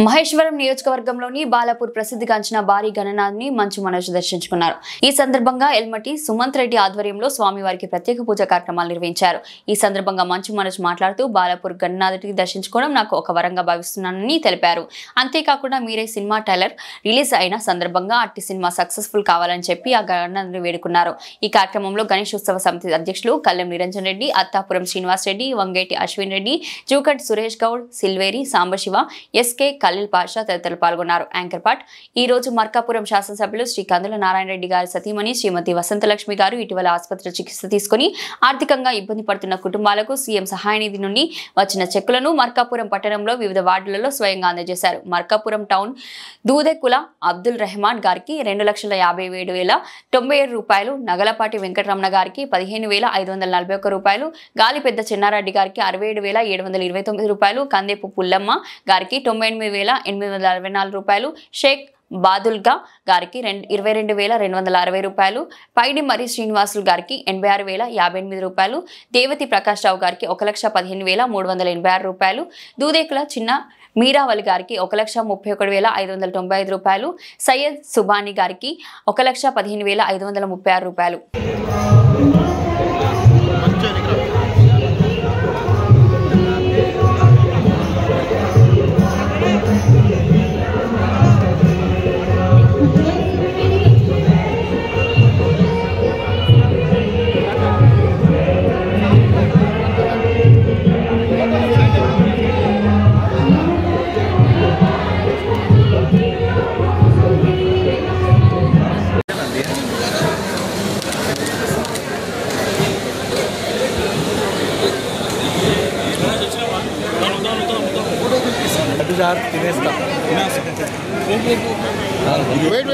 మహేశ్వరం నియోజకవర్గంలోని బాలాపూర్ ప్రసిద్ధిగాంచిన భారీ గణనాథుని మంచు మనోజ్ దర్శించుకున్నారు. ఈ సందర్భంగా ఎల్మటి సుమంత్ రెడ్డి ఆధ్వర్యంలో స్వామివారికి ప్రత్యేక పూజ కార్యక్రమాలు నిర్వహించారు. ఈ సందర్భంగా మంచు మనోజ్ మాట్లాడుతూ బాలాపూర్ గణనాథుడిని దర్శించుకోవడం నాకు ఒక వరంగా భావిస్తున్నానని తెలిపారు. అంతేకాకుండా మీరే సినిమా ట్రైలర్ రిలీజ్ అయిన సందర్భంగా అట్టి సినిమా సక్సెస్ఫుల్ కావాలని చెప్పి ఆ గణనాథుని వేడుకున్నారు. ఈ కార్యక్రమంలో గణేశోత్సవ సమితి అధ్యక్షులు కల్లెం నిరంజన్ రెడ్డి, అత్తాపురం శ్రీనివాస్ రెడ్డి, వంగేటి అశ్విన్ రెడ్డి, జూకట్ సురేష్ గౌడ్, సిల్వేరి సాంబశివ, ఎస్కే ఖలీల్ పాషా తదితరులు పాల్గొన్నారు. యాంకర్ పార్ట్ ఈ రోజు మార్కాపురం శాసనసభ్యులు శ్రీ కందుల నారాయణ రెడ్డి గారి సతీమణి శ్రీమతి వసంతలక్ష్మి గారు ఇటీవల ఆసుపత్రిలో చికిత్స తీసుకుని ఆర్థికంగా ఇబ్బంది పడుతున్న కుటుంబాలకు సీఎం సహాయ నిధి నుండి వచ్చిన చెక్కులను మార్కాపురం పట్టణంలో వివిధ వార్డులలో స్వయంగా అందజేశారు. మార్కాపురం టౌన్ దూదెకుల అబ్దుల్ రెహమాన్ గారికి 2,57,097 రూపాయలు, నగలపాటి వెంకటరమణ గారికి 15,541 రూపాయలు, గాలి పెద్ద చిన్నారెడ్డి గారికి 67,729 రూపాయలు, కందేపు పుల్లమ్మ గారికి 98,864 రూపాయలు, షేక్ బాదుల్గా గారికి 22,260 రూపాయలు, పైడి మరి శ్రీనివాసులు గారికి 86,058 రూపాయలు, దేవతి ప్రకాష్ రావు గారికి 1,15,386 రూపాయలు, దూదేకుల చిన్న మీరావలి గారికి 1,31,595 రూపాయలు, సయ్యద్ సుబానీ గారికి 1,15,536 రూపాయలు.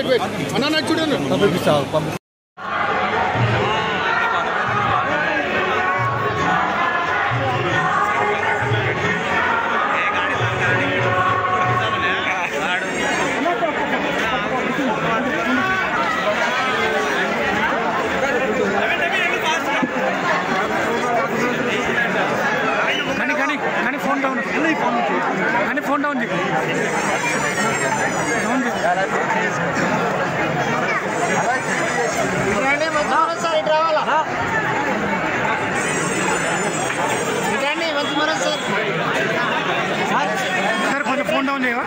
Wait. Anna చూడండి. ఫోన్ డౌన్ సార్ కొంచెం ఫోన్ డౌన్ చేయవా?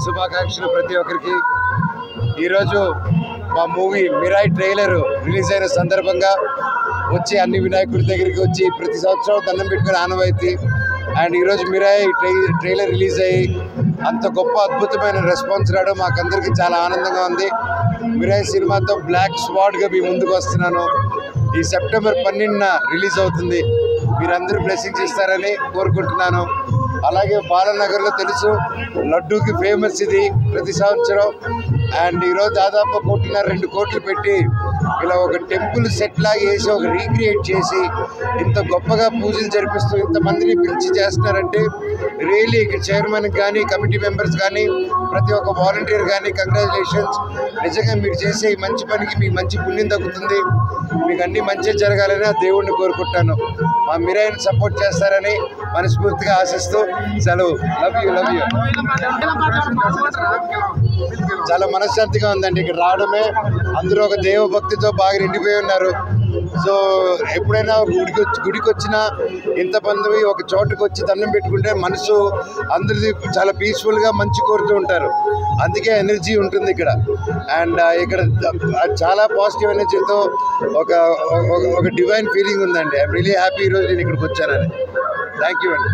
శుభాకాంక్షలు ప్రతి ఒక్కరికి. ఈరోజు మా మూవీ మిరాయి ట్రైలర్ రిలీజ్ అయిన సందర్భంగా వచ్చి అన్ని వినాయకుడి దగ్గరికి వచ్చి ప్రతి సంవత్సరం దండం పెట్టుకుని ఆనవాయితీ. అండ్ ఈరోజు మిరాయి ట్రైలర్ రిలీజ్ అయ్యి అంత గొప్ప అద్భుతమైన రెస్పాన్స్ రావడం మాకందరికీ చాలా ఆనందంగా ఉంది. మిరాయి సినిమాతో బ్లాక్ స్వాడ్గా మీ ముందుకు వస్తున్నాను. ఈ సెప్టెంబర్ 12న రిలీజ్ అవుతుంది. మీరందరూ బ్లెస్సింగ్స్ ఇస్తారని కోరుకుంటున్నాను. అలాగే బాలనగర్లో తెలుసు లడ్డూకి ఫేమస్ ఇది ప్రతి సంవత్సరం. అండ్ ఈరోజు దాదాపు 1.5-2 కోట్లు పెట్టి ఇలా ఒక టెంపుల్ సెట్ లాగా వేసి ఒక రీక్రియేట్ చేసి ఇంత గొప్పగా పూజలు జరిపిస్తూ ఇంతమందిని పిలిచి చేస్తున్నారంటే రియల్లీ ఇక్కడ చైర్మన్ కానీ కమిటీ మెంబర్స్ కానీ ప్రతి ఒక్క వాలంటీర్ కానీ కంగ్రాచులేషన్స్. నిజంగా మీరు చేసే ఈ మంచి పనికి మీకు మంచి పుణ్యం దక్కుతుంది. మీకు అన్ని మంచి జరగాలని ఆ దేవుడిని కోరుకుంటాను. మా మిరాయిని సపోర్ట్ చేస్తారని మనస్ఫూర్తిగా ఆశిస్తూ సెలవు. Love you. చాలా మనశ్శాంతిగా ఉందండి ఇక్కడ రావడమే. అందరూ ఒక దేవభక్తితో బాగా నిండిపోయి ఉన్నారు. సో ఎప్పుడైనా గుడికి వచ్చినా ఇంతమంది ఒక చోటుకు వచ్చి దండం పెట్టుకుంటే మనసు అందరిది చాలా పీస్ఫుల్గా మంచి కోరుతూ ఉంటారు. అందుకే ఎనర్జీ ఉంటుంది ఇక్కడ. అండ్ ఇక్కడ చాలా పాజిటివ్ ఎనర్జీతో ఒక డివైన్ ఫీలింగ్ ఉందండి. ఐఎమ్ రియలీ హ్యాపీ ఈరోజు నేను ఇక్కడికి వచ్చానని. థ్యాంక్ యూ అండి.